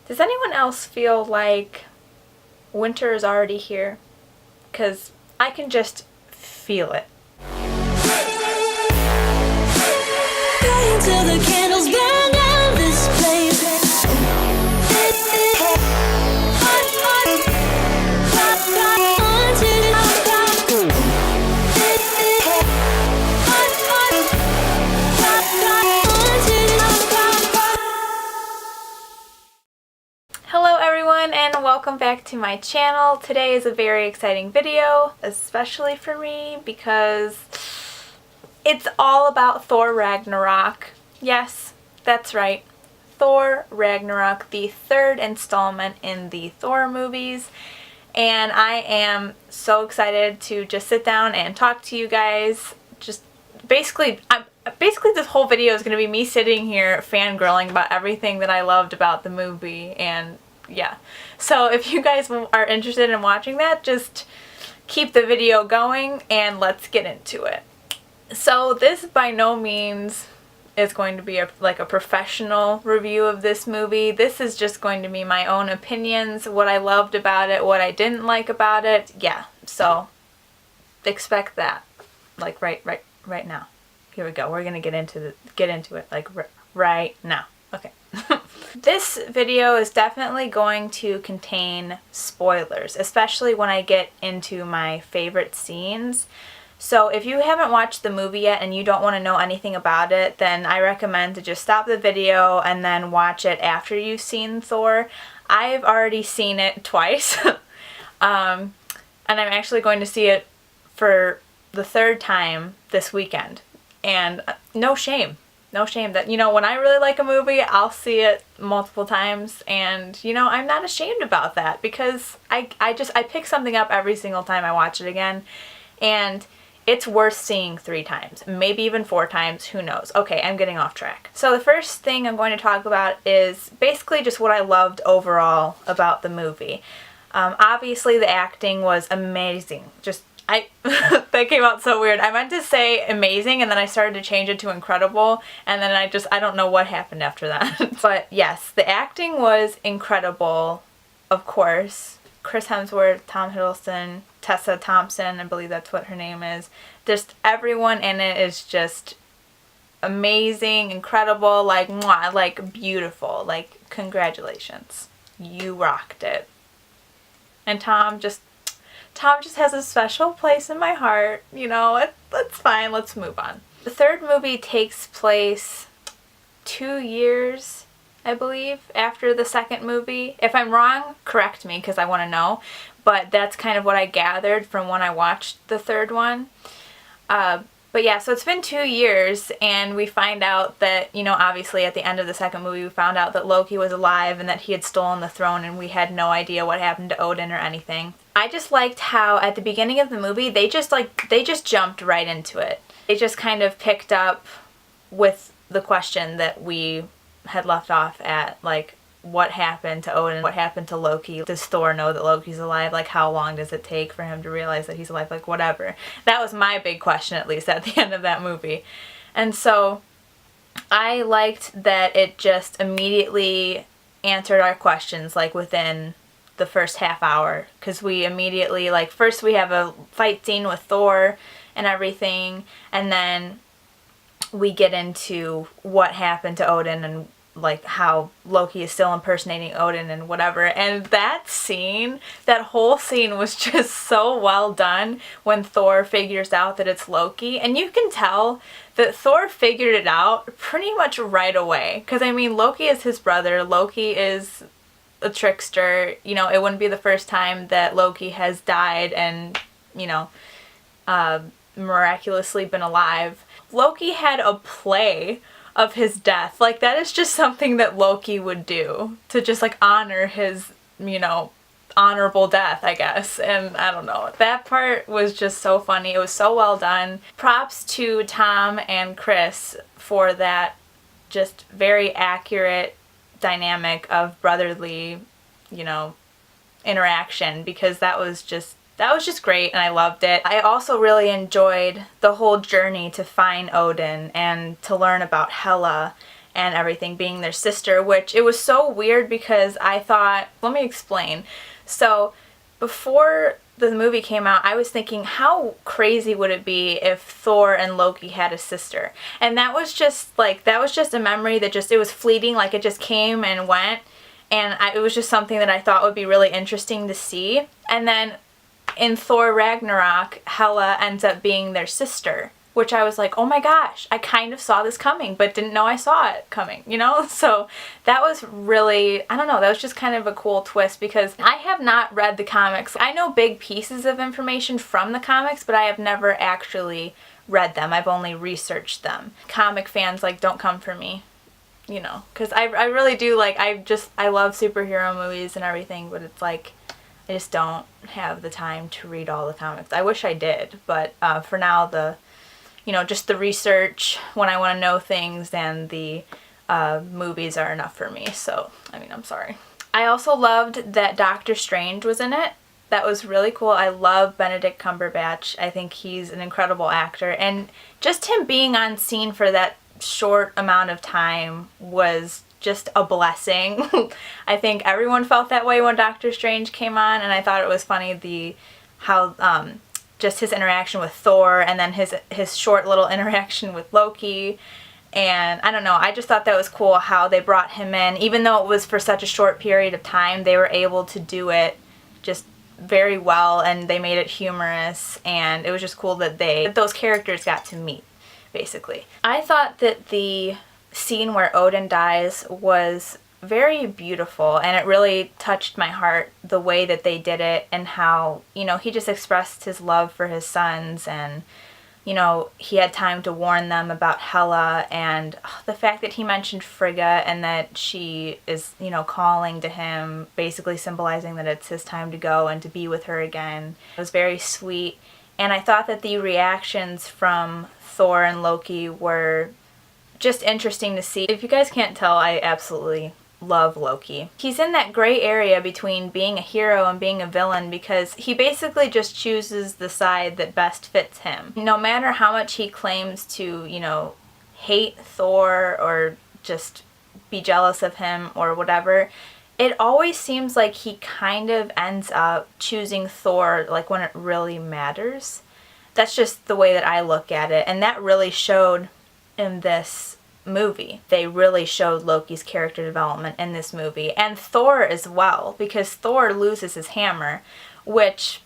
Does anyone else feel like winter is already here? Because I can just feel it. Until the candles burn down this place. Hello everyone and welcome back to my channel. Today is a very exciting video, especially for me because it's all about Thor Ragnarok. Yes, that's right. Thor Ragnarok, the third installment in the Thor movies. And I am so excited to just sit down and talk to you guys. Just basically this whole video is going to be me sitting here fangirling about everything that I loved about the movie, and yeah. So if you guys are interested in watching that, just keep the video going and let's get into it. So this by no means is going to be like a professional review of this movie. This is just going to be my own opinions, what I loved about it, what I didn't like about it. Yeah, so expect that, like right now. Here we go. We're gonna get into it like right now. Okay. This video is definitely going to contain spoilers, especially when I get into my favorite scenes. So if you haven't watched the movie yet and you don't want to know anything about it, then I recommend to just stop the video and then watch it after you've seen Thor. I've already seen it twice, and I'm actually going to see it for the third time this weekend. And no shame that, you know, when I really like a movie, I'll see it multiple times, and, you know, I'm not ashamed about that because I pick something up every single time I watch it again, and it's worth seeing 3 times, maybe even 4 times, who knows. Okay, I'm getting off track. So the first thing I'm going to talk about is basically just what I loved overall about the movie. Obviously the acting was amazing. That came out so weird. I meant to say amazing and then I started to change it to incredible, and then I don't know what happened after that. But yes, the acting was incredible, of course. Chris Hemsworth, Tom Hiddleston, Tessa Thompson, I believe that's what her name is. Just everyone in it is just amazing, incredible, like mwah, like beautiful. Like, congratulations. You rocked it. And Tom just has a special place in my heart. You know, it's fine. Let's move on. The third movie takes place 2 years, I believe, after the second movie. If I'm wrong, correct me because I want to know. But that's kind of what I gathered from when I watched the third one. But yeah, so it's been 2 years, and we find out that, you know, obviously at the end of the second movie, we found out that Loki was alive and that he had stolen the throne, and we had no idea what happened to Odin or anything. I just liked how at the beginning of the movie, they just jumped right into it. They just kind of picked up with the question that we had left off at, like, what happened to Odin? What happened to Loki? Does Thor know that Loki's alive? Like, how long does it take for him to realize that he's alive? Like, whatever. That was my big question, at least, at the end of that movie. And so I liked that it just immediately answered our questions, like, within the first half hour. Because we immediately, like, first we have a fight scene with Thor and everything, and then we get into what happened to Odin and like how Loki is still impersonating Odin and whatever. And that whole scene was just so well done when Thor figures out that it's Loki. And you can tell that Thor figured it out pretty much right away. Because, I mean, Loki is his brother. Loki is a trickster. You know, it wouldn't be the first time that Loki has died and, you know, miraculously been alive. Loki had a play of his death. Like, that is just something that Loki would do to just, like, honor his, you know, honorable death, I guess. And I don't know. That part was just so funny. It was so well done. Props to Tom and Chris for that just very accurate dynamic of brotherly, you know, interaction, because that was just great and I loved it. I also really enjoyed the whole journey to find Odin and to learn about Hela and everything, being their sister, which it was so weird because I thought, let me explain. So before the movie came out, I was thinking, how crazy would it be if Thor and Loki had a sister? And that was just a memory that it was fleeting, like it just came and went. And it was just something that I thought would be really interesting to see. And then in Thor Ragnarok, Hela ends up being their sister, which I was like, oh my gosh, I kind of saw this coming, but didn't know I saw it coming, you know? So that was really, I don't know, that was just kind of a cool twist because I have not read the comics. I know big pieces of information from the comics, but I have never actually read them. I've only researched them. Comic fans, like, don't come for me, you know, because I really do, like, I love superhero movies and everything, but it's like, I just don't have the time to read all the comics. I wish I did, but for now, just the research when I want to know things and the movies are enough for me. So, I mean, I'm sorry. I also loved that Doctor Strange was in it. That was really cool. I love Benedict Cumberbatch. I think he's an incredible actor. And just him being on scene for that short amount of time was just a blessing. I think everyone felt that way when Doctor Strange came on, and I thought it was funny how just his interaction with Thor, and then his short little interaction with Loki. And I don't know, I just thought that was cool how they brought him in. Even though it was for such a short period of time, they were able to do it just very well, and they made it humorous, and it was just cool that those characters got to meet, basically. I thought that the scene where Odin dies was very beautiful, and it really touched my heart the way that they did it, and how, he just expressed his love for his sons, and he had time to warn them about Hela, and the fact that he mentioned Frigga and that she is, calling to him, basically symbolizing that it's his time to go and to be with her again. It was very sweet, and I thought that the reactions from Thor and Loki were just interesting to see. If you guys can't tell, I absolutely love Loki. He's in that gray area between being a hero and being a villain because he basically just chooses the side that best fits him. No matter how much he claims to, hate Thor or just be jealous of him or whatever, it always seems like he kind of ends up choosing Thor like when it really matters. That's just the way that I look at it, and that really showed in this movie. They really showed Loki's character development in this movie, and Thor as well, because Thor loses his hammer, which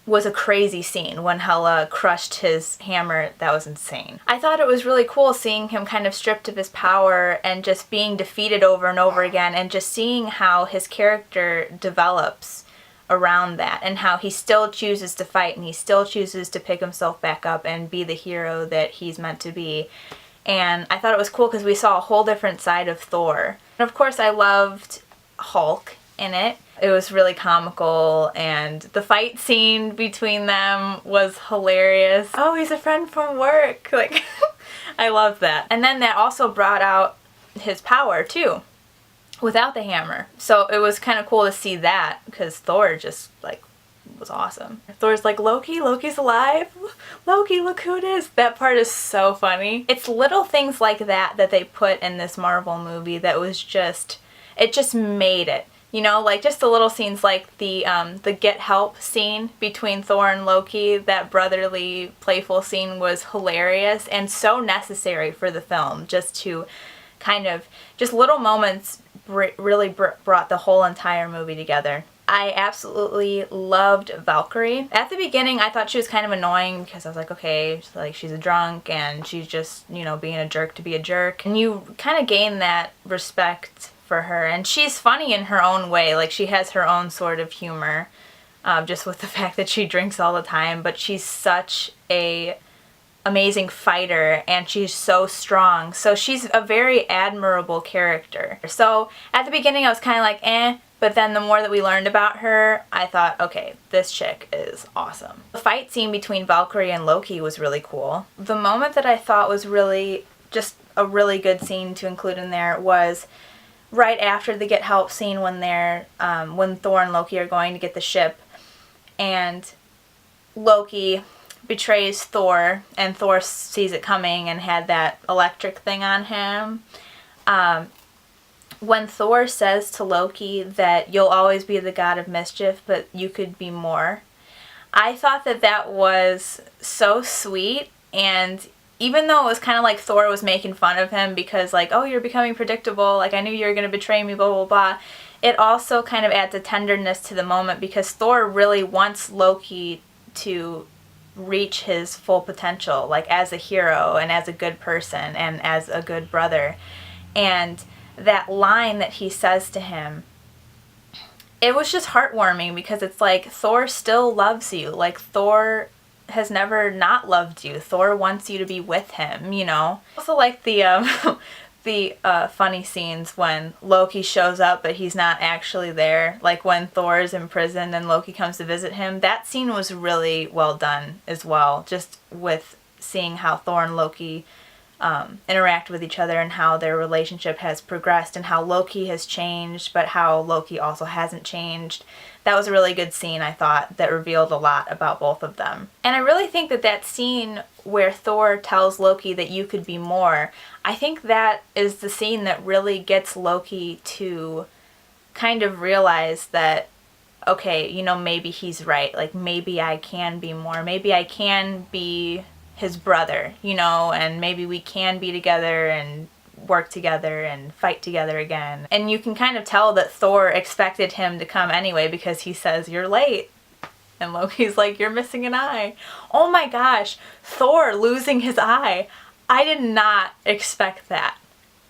was a crazy scene when Hela crushed his hammer. That was insane. I thought it was really cool seeing him kind of stripped of his power and just being defeated over and over again, and just seeing how his character develops around that, and how he still chooses to fight, and he still chooses to pick himself back up and be the hero that he's meant to be. And I thought it was cool because we saw a whole different side of Thor. And of course I loved Hulk in it. It was really comical, and the fight scene between them was hilarious. Oh, he's a friend from work. Like, I love that. And then that also brought out his power too, without the hammer. So it was kind of cool to see that, because Thor just, like, was awesome. Thor's like, Loki's alive? Loki, look who it is. That part is so funny. It's little things like that they put in this Marvel movie that was just, it just made it. Like just the little scenes like the get help scene between Thor and Loki, that brotherly, playful scene was hilarious and so necessary for the film, just to kind of, just little moments really brought the whole entire movie together. I absolutely loved Valkyrie. At the beginning, I thought she was kind of annoying because I was like, okay, she's a drunk and she's just, being a jerk to be a jerk. And you kind of gain that respect for her. And she's funny in her own way. Like, she has her own sort of humor, just with the fact that she drinks all the time. But she's such a amazing fighter, and she's so strong. So she's a very admirable character. So at the beginning, I was kind of like, eh. But then the more that we learned about her, I thought, okay, this chick is awesome. The fight scene between Valkyrie and Loki was really cool. The moment that I thought was really just a really good scene to include in there was right after the get help scene when when Thor and Loki are going to get the ship, and Loki betrays Thor, and Thor sees it coming and had that electric thing on him. When Thor says to Loki that you'll always be the god of mischief, but you could be more, I thought that that was so sweet. And even though it was kind of like Thor was making fun of him because like, oh, you're becoming predictable, like I knew you were going to betray me, blah, blah, blah, it also kind of adds a tenderness to the moment because Thor really wants Loki to reach his full potential, like as a hero and as a good person and as a good brother. And that line that he says to him, it was just heartwarming because it's like Thor still loves you. Like Thor has never not loved you. Thor wants you to be with him, you know. Also like the funny scenes when Loki shows up but he's not actually there. Like when Thor is in prison and Loki comes to visit him. That scene was really well done as well. Just with seeing how Thor and Loki interact with each other and how their relationship has progressed and how Loki has changed but how Loki also hasn't changed. That was a really good scene, I thought, that revealed a lot about both of them. And I really think that that scene where Thor tells Loki that you could be more, I think that is the scene that really gets Loki to kind of realize that, okay, you know, maybe he's right. Like, maybe I can be more. Maybe I can be his brother, you know, and maybe we can be together and work together and fight together again. And you can kind of tell that Thor expected him to come anyway because he says, you're late. And Loki's like, you're missing an eye. Oh my gosh, Thor losing his eye. I did not expect that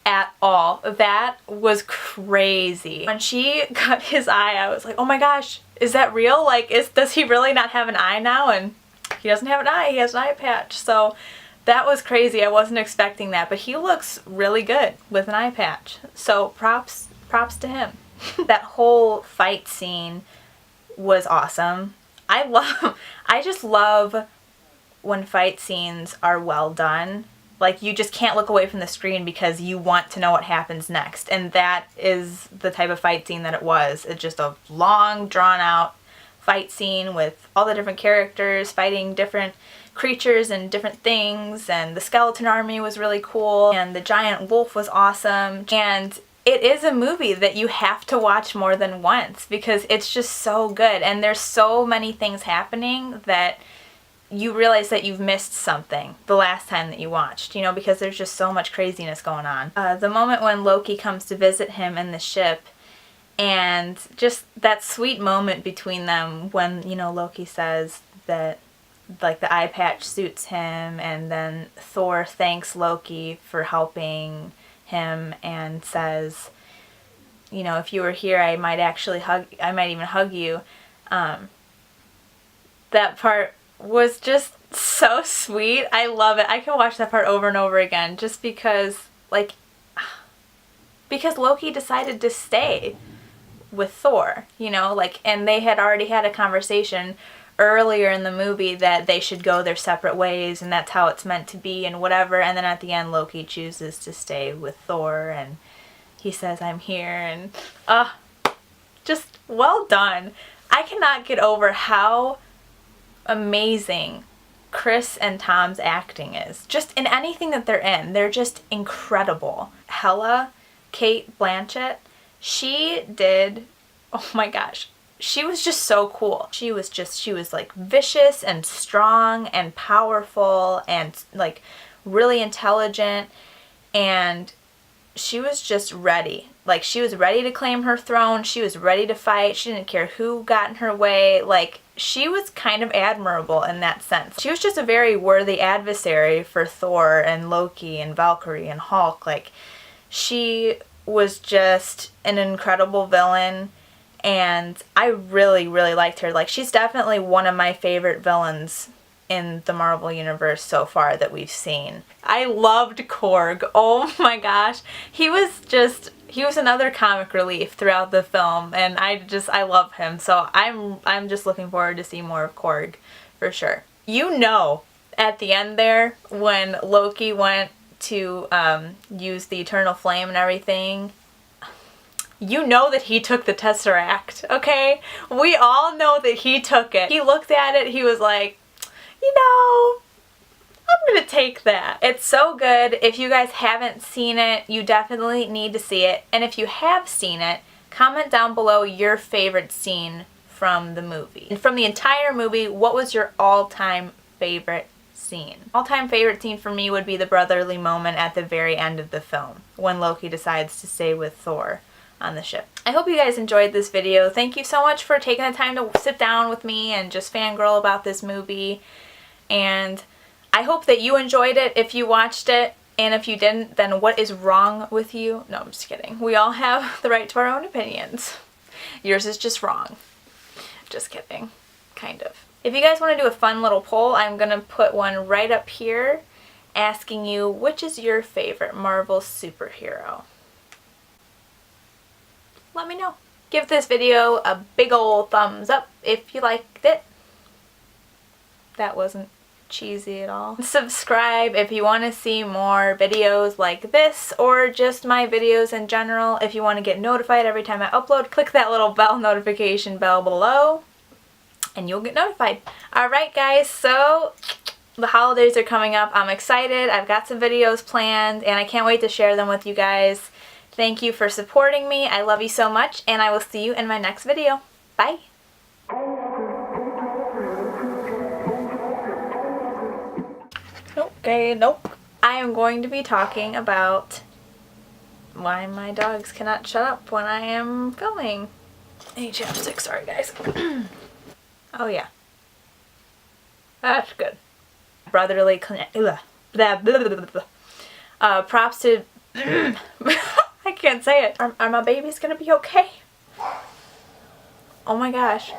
at all. That was crazy. When she cut his eye, I was like, oh my gosh, is that real? Like, does he really not have an eye now? And he doesn't have an eye, he has an eye patch. So that was crazy. I wasn't expecting that, but he looks really good with an eye patch. So props to him. That whole fight scene was awesome. I just love when fight scenes are well done. Like, you just can't look away from the screen because you want to know what happens next. And that is the type of fight scene that it was. It's just a long, drawn-out fight scene with all the different characters fighting different creatures and different things, and the skeleton army was really cool, and the giant wolf was awesome. And it is a movie that you have to watch more than once because it's just so good, and there's so many things happening that you realize that you've missed something the last time that you watched, you know, because there's just so much craziness going on. The moment when Loki comes to visit him in the ship, and just that sweet moment between them when, you know, Loki says that like the eye patch suits him, and then Thor thanks Loki for helping him and says, you know, if you were here I might even hug you. That part was just so sweet. I love it. I can watch that part over and over again just because Loki decided to stay with Thor, you know, like, and they had already had a conversation earlier in the movie that they should go their separate ways and that's how it's meant to be and whatever, and then at the end Loki chooses to stay with Thor and he says, I'm here, and just well done. I cannot get over how amazing Chris and Tom's acting is. Just in anything that they're in, they're just incredible. Hela, Cate Blanchett, she did, oh my gosh, she was just so cool. She was like vicious and strong and powerful and like really intelligent, and she was just ready. Like, she was ready to claim her throne. She was ready to fight. She didn't care who got in her way. Like, she was kind of admirable in that sense. She was just a very worthy adversary for Thor and Loki and Valkyrie and Hulk. Like, she was just an incredible villain, and I really, really liked her. Like, she's definitely one of my favorite villains in the Marvel Universe so far that we've seen. I loved Korg. Oh my gosh. He was another comic relief throughout the film, and I love him. So I'm just looking forward to see more of Korg for sure. You know, at the end there, when Loki went to use the Eternal Flame and everything, you know that he took the Tesseract, okay? We all know that he took it. He looked at it, he was like, you know, I'm gonna take that. It's so good. If you guys haven't seen it, you definitely need to see it. And if you have seen it, comment down below your favorite scene from the movie. And from the entire movie, what was your all-time favorite scene? All-time favorite scene for me would be the brotherly moment at the very end of the film, when Loki decides to stay with Thor on the ship. I hope you guys enjoyed this video. Thank you so much for taking the time to sit down with me and just fangirl about this movie. And I hope that you enjoyed it if you watched it, and if you didn't, then what is wrong with you? No, I'm just kidding. We all have the right to our own opinions. Yours is just wrong. Just kidding. Kind of. If you guys want to do a fun little poll, I'm going to put one right up here asking you, which is your favorite Marvel superhero? Let me know. Give this video a big old thumbs up if you liked it. That wasn't cheesy at all. Subscribe if you want to see more videos like this, or just my videos in general. If you want to get notified every time I upload, click that little bell notification bell below and you'll get notified. Alright guys, so the holidays are coming up. I'm excited. I've got some videos planned and I can't wait to share them with you guys. Thank you for supporting me. I love you so much, and I will see you in my next video. Bye! Okay, nope. I am going to be talking about why my dogs cannot shut up when I am filming. I need chapstick, sorry guys. Oh yeah. That's good. Brotherly props to I can't say it. Are my babies gonna be okay? Oh my gosh.